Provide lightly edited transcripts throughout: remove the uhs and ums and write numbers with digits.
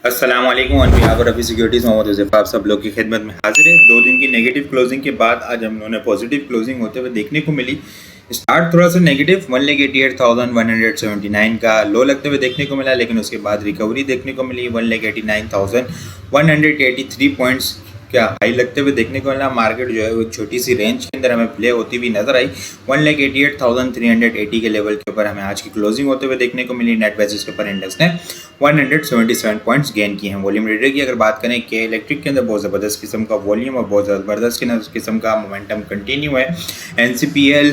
अस्सलाम वालेकुम on behalf of Rafi securities Mohammad Yusuf आप सब लोग की खिदमत में हाजिर है। 2 दिन की नेगेटिव क्लोजिंग के बाद आज हम लोगों ने पॉजिटिव क्लोजिंग होते हुए देखने को मिली। स्टार्ट थोड़ा सा नेगेटिव 1,88,179 का लो लगते हुए देखने को मिला, लेकिन उसके बाद रिकवरी देखने को मिली। 1,89,183 पॉइंट्स क्या हाई लगते हुए देखने को मिला। मार्केट जो है वो छोटी सी रेंज के अंदर हमें प्ले होती हुई नजर आई। 1,88,380 के लेवल के ऊपर हमें आज की क्लोजिंग होते हुए देखने को मिली। नेट बेसिस के ऊपर इंडेक्स ने 177 पॉइंट्स गेन किए हैं। वॉल्यूम रीडर की अगर बात करें के इलेक्ट्रिक के अंदर बहुत ज़बरदस्त किस्म का वॉल्यूम और बहुत ज़बरदस्त किस्म का मोमेंटम कंटिन्यू है। NCPL,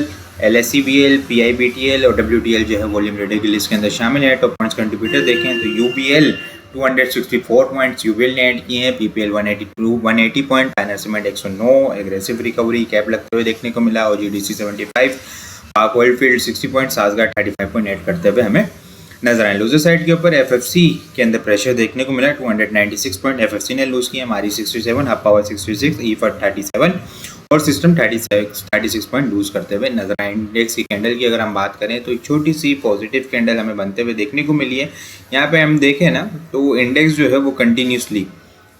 LSCBL, PIBTL और WTL जो है वॉल्यूम रीडर की लिस्ट के अंदर शामिल है। टॉप पॉइंट्स कंट्रीब्यूटर देखें तो UBL 264 पॉइंट्स यूबीएल ने ऐड किए हैं। PPL 180 point, final cement 109, aggressive recovery cap लगते हुए देखने को मिला। OGDC 75, Pak oil field 60 point, साजगार्ड 35 पॉइंट ऐड करते हुए हमें नजर आए। लूजर साइड के ऊपर FFC के अंदर प्रेशर देखने को मिला। 296 पॉइंट FFC ने लूज किया। हमारी 67, हब पावर 66, EFR 37 और सिस्टम 36 पॉइंट लूज करते हुए नजर आए। इंडेक्स की कैंडल की अगर हम बात करें तो एक छोटी सी पॉजिटिव कैंडल हमें बनते हुए देखने को मिली है। यहाँ पे हम देखें ना तो इंडेक्स जो है वो कंटिन्यूसली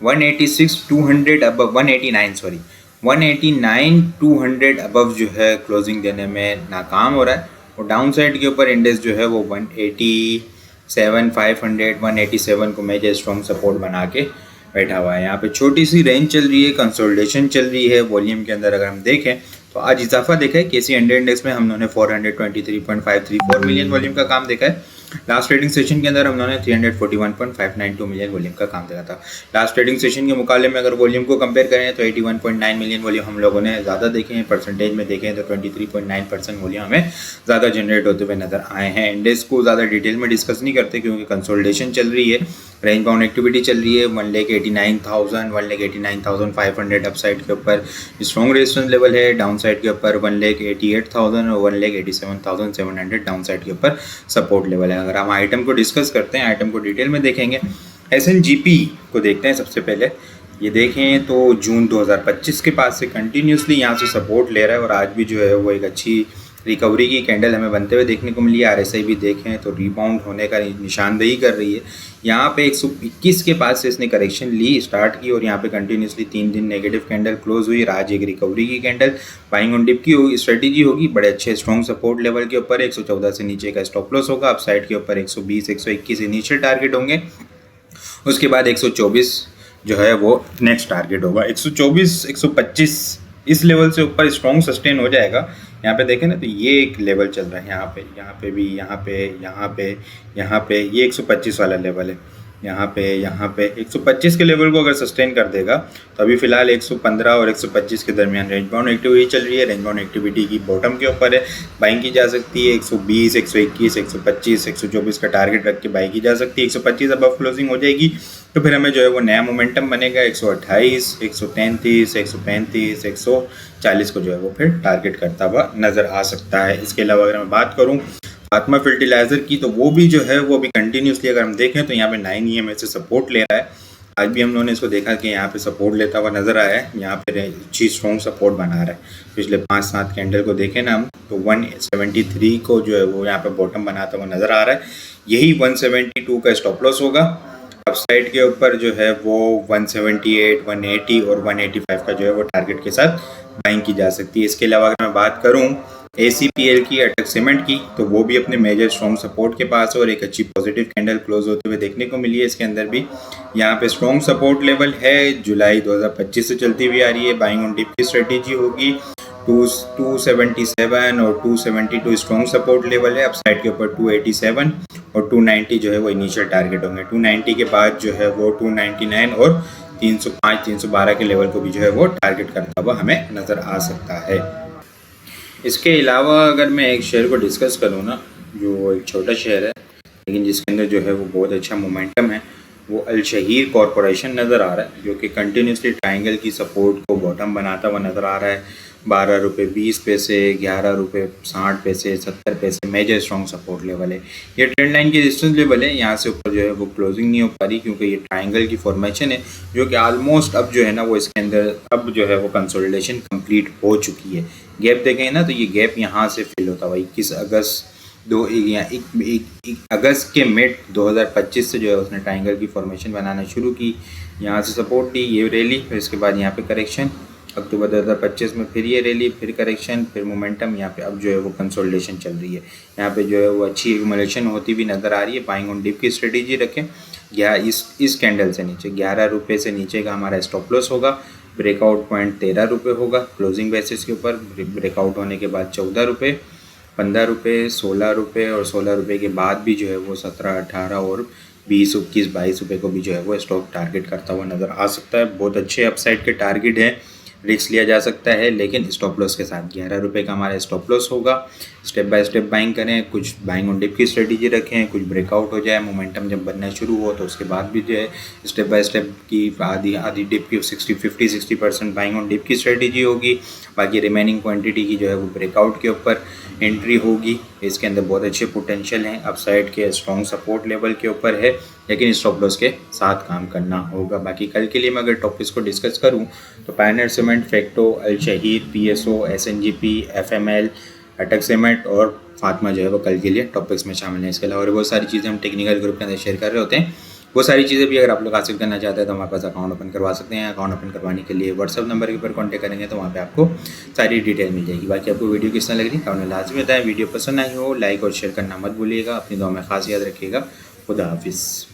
189 अबव जो है क्लोजिंग देने में नाकाम हो रहा है। और डाउन साइड के ऊपर इंडेक्स जो है वो 187,500, 187 को मेजर स्ट्रॉन्ग सपोर्ट बना के बैठा हुआ है। यहाँ पे छोटी सी रेंज चल रही है, कंसोलिडेशन चल रही है। वॉल्यूम के अंदर अगर हम देखें तो आज इजाफा देखा है। KC 100 इंडेक्स में हम लोगों ने 423.534 मिलियन वॉल्यूम का काम देखा है। लास्ट ट्रेडिंग सेशन के अंदर हम लोगों ने 341.592 मिलियन वॉल्यूम का काम देखा था। लास्ट ट्रेडिंग सेशन के मुकाबले में अगर वॉल्यूम को कंपेयर करें तो 81.9 मिलियन वॉल्यूम हम लोगों ने ज़्यादा देखे हैं। परसेंटेज में देखें तो 23.9% वॉल्यूम हमें ज़्यादा जनरेट होते हुए नजर आए हैं। इंडेक्स को ज़्यादा डिटेल में डिस्कस नहीं करते क्योंकि कंसोलिडेशन चल रही है, रेंज बाउंड एक्टिविटी चल रही है। 1,89,000, 1,89,500 अप साइड के ऊपर स्ट्रॉन्ग रेजिस्टेंस लेवल है। डाउन साइड के ऊपर 1,88,000 और 1,87,700 डाउन साइड के ऊपर सपोर्ट लेवल है। अगर हम आइटम को डिस्कस करते हैं, आइटम को डिटेल में देखेंगे, SNGP को देखते हैं। सबसे पहले ये देखें तो जून 2025 के पास से कंटिन्यूसली यहाँ से सपोर्ट ले रहा है और आज भी जो है वो एक अच्छी रिकवरी की कैंडल हमें बनते हुए देखने को मिली है। RSI भी देखें तो रिबाउंड होने का निशानदेही कर रही है। यहाँ पे 121 के पास से इसने करेक्शन ली स्टार्ट की और यहाँ पे कंटिन्यूसली 3 दिन नेगेटिव कैंडल क्लोज हुई। आज एक रिकवरी की कैंडल बाइंग ऑन डिप की होगी स्ट्रेटेजी होगी। बड़े अच्छे स्ट्रॉन्ग सपोर्ट लेवल के ऊपर 114 से नीचे का स्टॉप लॉस होगा। अप साइड के ऊपर 120, 121 इनिशियल टारगेट होंगे। उसके बाद 124 जो है वो नेक्स्ट टारगेट होगा। 124, 125 इस लेवल से ऊपर स्ट्रॉन्ग सस्टेन हो जाएगा। यहाँ पे देखें ना तो ये एक लेवल चल रहा है, यहाँ पे भी, यहाँ पे ये 125 वाला लेवल है। यहाँ पे 125 के लेवल को अगर सस्टेन कर देगा तो अभी फिलहाल 115 और 125 के दरमियान रेंज बाउंड एक्टिविटी चल रही है। रेंज बाउंड एक्टिविटी की बॉटम के ऊपर है, बाइंग की जा सकती है। 120, 121, 125, 124 का टारगेट रख के बाइंग की जा सकती है। 125 अबव क्लोजिंग हो जाएगी तो फिर हमें जो है वो नया मोमेंटम बनेगा। 128, 133, 135, 140 को जो है वो फिर टारगेट करता हुआ नज़र आ सकता है। इसके अलावा अगर मैं बात करूँ आत्मा फर्टिलाइजर की तो वो भी जो है वो भी कंटिन्यूसली अगर हम देखें तो यहाँ पे 9 EMA से सपोर्ट ले रहा है। आज भी हम लोगों ने इसको देखा कि यहाँ पे सपोर्ट लेता हुआ नजर आया है। यहाँ पे अच्छी स्ट्रॉन्ग सपोर्ट बना रहा है। पिछले 5-7 कैंडल को देखें ना हम तो 173 को जो है वो यहाँ पे बॉटम बनाता हुआ नजर आ रहा है। यही 172 का स्टॉप लॉस होगा। अप साइड के ऊपर जो है वो 178, 180 और 185 का जो है वो टारगेट के साथ बाइंग की जा सकती है। इसके अलावा अगर मैं बात करूँ ACPL की, अटक सीमेंट की, तो वो भी अपने मेजर स्ट्रॉन्ग सपोर्ट के पास है और एक अच्छी पॉजिटिव कैंडल क्लोज होते हुए देखने को मिली है। इसके अंदर भी यहाँ पे स्ट्रॉन्ग सपोर्ट लेवल है, जुलाई 2025 से चलती हुई आ रही है। बाइंग ऑन डिप की स्ट्रेटेजी होगी। 277 और 272 स्ट्रॉन्ग सपोर्ट लेवल है। अपसाइड के ऊपर 287 और 290 जो है वो इनिशियल टारगेट होंगे। 290 के बाद जो है वो 299 और 305, 312 के लेवल को भी जो है वो टारगेट करता हुआ हमें नज़र आ सकता है। इसके अलावा अगर मैं एक शेयर को डिस्कस करूँ ना, जो एक छोटा शेयर है लेकिन जिसके अंदर जो है वो बहुत अच्छा मोमेंटम है, वो अल शहीर कॉरपोरेशन नज़र आ रहा है, जो कि कंटिन्यूसली ट्रायंगल की सपोर्ट को बॉटम बनाता हुआ नज़र आ रहा है। 12 रुपये 20 पैसे, 11 रुपये 60 पैसे, 70 पैसे मेजर स्ट्रॉन्ग सपोर्ट लेवल है। ये ट्रेंड लाइन की रेजिस्टेंस लेवल है। यहाँ से ऊपर जो है वो क्लोजिंग नहीं हो पा रही क्योंकि ये ट्रायंगल की फॉर्मेशन है जो कि ऑलमोस्ट अब जो है ना वो इसके अंदर अब जो है वो कंसोलिडेशन कंप्लीट हो चुकी है। गैप देखें ना तो ये गैप यहाँ से फिल होता हुआ 21 अगस्त अगस्त के मिड 2025 से जो है उसने ट्रायंगल की फॉर्मेशन बनाना शुरू की। यहाँ से सपोर्ट दी, ये रैली, फिर इसके बाद यहाँ पे करेक्शन, अक्टूबर 2025 में फिर ये रैली, फिर करेक्शन, फिर मोमेंटम, यहाँ पे अब जो है वो कंसोलिडेशन चल रही है। यहाँ पे जो है वो अच्छी एक्यूमुलेशन होती हुई नज़र आ रही है। बाइंग ऑन डिप की स्ट्रेटेजी रखें। इस कैंडल से नीचे 11 रुपये से नीचे का हमारा स्टॉप लॉस होगा। ब्रेकआउट पॉइंट 13 रुपये होगा क्लोजिंग बेसिस के ऊपर। ब्रेकआउट होने के बाद 14 रुपये, 15 रुपये, 16 रुपये और 16 रुपये के बाद भी जो है वो 17, 18 और 20, 21, 22 रुपये को भी जो है वो स्टॉक टारगेट करता हुआ नज़र आ सकता है। बहुत अच्छे अपसाइड के टारगेट हैं, रिस्क लिया जा सकता है, लेकिन स्टॉप लॉस के साथ 11 रुपये का हमारा स्टॉप लॉस होगा। स्टेप बाय स्टेप बाइंग करें, कुछ बाइंग ऑन डिप की स्ट्रेटेजी रखें, कुछ ब्रेकआउट हो जाए, मोमेंटम जब बनना शुरू हो तो उसके बाद भी जो है स्टेप बाय स्टेप की आधी डिप की 50-60% बाइंग ऑन डिप की स्ट्रेटेजी होगी। बाकी रिमेनिंग क्वांटिटी की जो है वो ब्रेकआउट के ऊपर एंट्री होगी। इसके अंदर बहुत अच्छे पोटेंशियल हैं, अपसाइड के स्ट्रॉन्ग सपोर्ट लेवल के ऊपर है, लेकिन स्टॉप लॉस के साथ काम करना होगा। बाकी कल के लिए मैं अगर टॉपिक्स को डिस्कस करूं तो पायनियर सीमेंट, फैक्टो, अल शहीद, PSO, SNGP, FML, अटक सीमेंट और फातिमा जो है वो कल के लिए टॉपिक्स में शामिल हैं। इसके अलावा और बहुत सारी चीज़ें हम टेक्निकल ग्रुप के अंदर शेयर कर रहे होते हैं। वो सारी चीज़ें भी अगर आप लोग हासिल करना चाहते हैं तो हमारे पास अकाउंट ओपन करवा सकते हैं। अकाउंट ओपन करवाने के लिए व्हाट्सअप नंबर के ऊपर कॉन्टैक्ट करेंगे तो वहाँ पे आपको सारी डिटेल मिल जाएगी। बाकी आपको वीडियो किस तरह लग रही है कमेंट में लाजमी बताएं। वीडियो पसंद आई हो लाइक और शेयर करना मत भूलिएगा। अपनी दुआ में खास याद रखिएगा। खुदा हाफिज़।